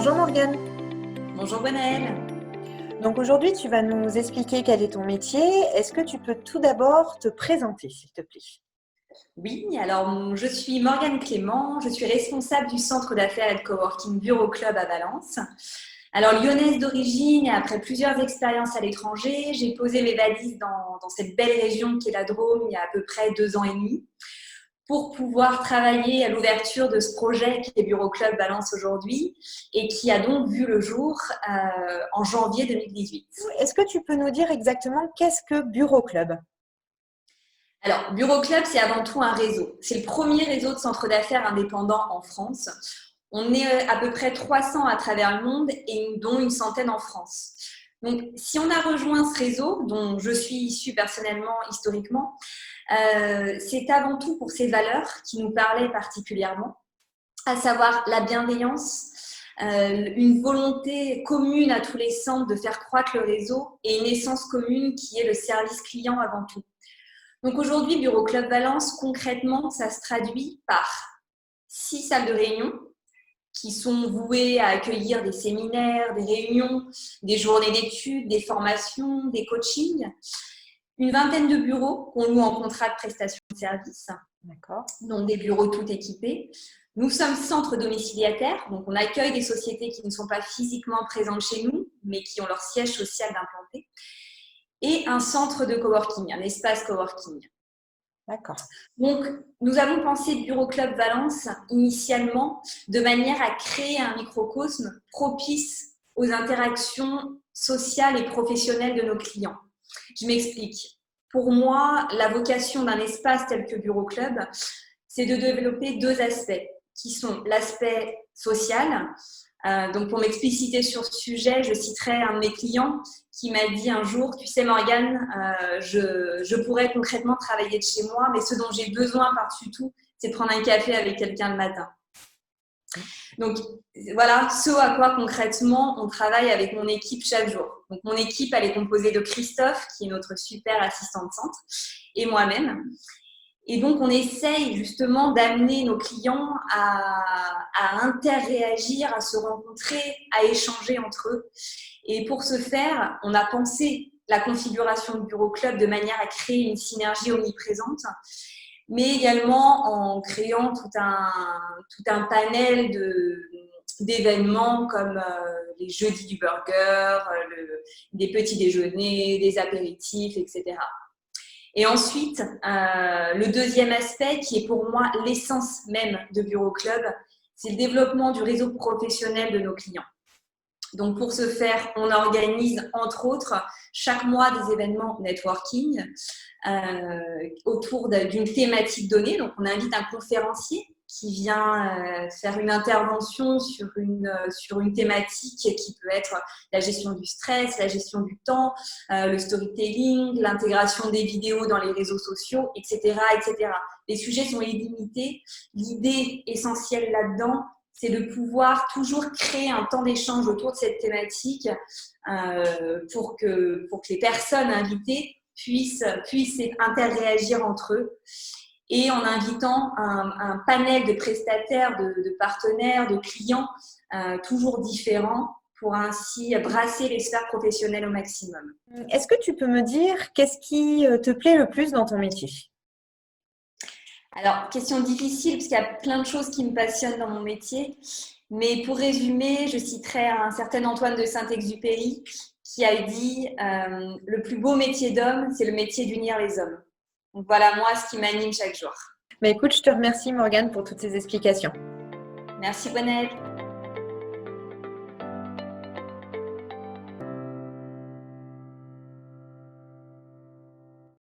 Bonjour Morgane. Bonjour Gwenaëlle. Donc aujourd'hui, tu vas nous expliquer quel est ton métier. Est-ce que tu peux tout d'abord te présenter, s'il te plaît? Oui, alors je suis Morgane Clément, je suis responsable du centre d'affaires et de coworking Bureau Club à Valence. Alors lyonnaise d'origine et après plusieurs expériences à l'étranger, j'ai posé mes valises dans cette belle région qui est la Drôme il y a à peu près 2 ans et demi pour pouvoir travailler à l'ouverture de ce projet qui est Bureau Club Valence aujourd'hui et qui a donc vu le jour en janvier 2018. Est-ce que tu peux nous dire exactement qu'est-ce que Bureau Club? Alors, Bureau Club, c'est avant tout un réseau. C'est le premier réseau de centres d'affaires indépendants en France. On est à peu près 300 à travers le monde et dont une centaine en France. Donc, si on a rejoint ce réseau, dont je suis issue personnellement, historiquement, c'est avant tout pour ces valeurs qui nous parlaient particulièrement, à savoir la bienveillance, une volonté commune à tous les centres de faire croître le réseau et une essence commune qui est le service client avant tout. Donc aujourd'hui, Bureau Club Valence, concrètement, ça se traduit par 6 salles de réunion qui sont vouées à accueillir des séminaires, des réunions, des journées d'études, des formations, des coachings. Une vingtaine de bureaux qu'on loue en contrat de prestation de services. D'accord. Donc des bureaux tout équipés. Nous sommes centre domiciliataire, donc on accueille des sociétés qui ne sont pas physiquement présentes chez nous, mais qui ont leur siège social implanté. Et un centre de coworking, un espace coworking. D'accord. Donc, nous avons pensé Bureau Club Valence initialement de manière à créer un microcosme propice aux interactions sociales et professionnelles de nos clients. Je m'explique. Pour moi, la vocation d'un espace tel que Bureau Club, c'est de développer 2 aspects qui sont l'aspect social. Donc, pour m'expliciter sur ce sujet, je citerai un de mes clients qui m'a dit un jour, tu sais Morgane, je pourrais concrètement travailler de chez moi, mais ce dont j'ai besoin par-dessus tout, c'est de prendre un café avec quelqu'un le matin. Donc voilà ce à quoi concrètement on travaille avec mon équipe chaque jour. Donc mon équipe, elle est composée de Christophe, qui est notre super assistant de centre, et moi-même. Et donc, on essaye justement d'amener nos clients à interréagir, à se rencontrer, à échanger entre eux. Et pour ce faire, on a pensé la configuration du Bureau Club de manière à créer une synergie omniprésente, mais également en créant tout un panel d'événements comme les jeudis du burger, des petits déjeuners, des apéritifs, etc. Et ensuite, le deuxième aspect qui est pour moi l'essence même de Bureau Club, c'est le développement du réseau professionnel de nos clients. Donc pour ce faire, on organise entre autres chaque mois des événements networking autour d'une thématique donnée. Donc on invite un conférencier qui vient faire une intervention sur une thématique qui peut être la gestion du stress, la gestion du temps, le storytelling, l'intégration des vidéos dans les réseaux sociaux, etc., etc. Les sujets sont illimités. L'idée essentielle là-dedans, c'est de pouvoir toujours créer un temps d'échange autour de cette thématique pour que les personnes invitées puissent interréagir entre eux et en invitant un panel de prestataires, de partenaires, de clients toujours différents pour ainsi brasser les sphères professionnelles au maximum. Est-ce que tu peux me dire qu'est-ce qui te plaît le plus dans ton métier? Alors, question difficile parce qu'il y a plein de choses qui me passionnent dans mon métier. Mais pour résumer, je citerai un certain Antoine de Saint-Exupéry qui a dit le plus beau métier d'homme, c'est le métier d'unir les hommes. Donc voilà, moi, ce qui m'anime chaque jour. Écoute, je te remercie Morgane pour toutes ces explications. Merci, Gwenaëlle.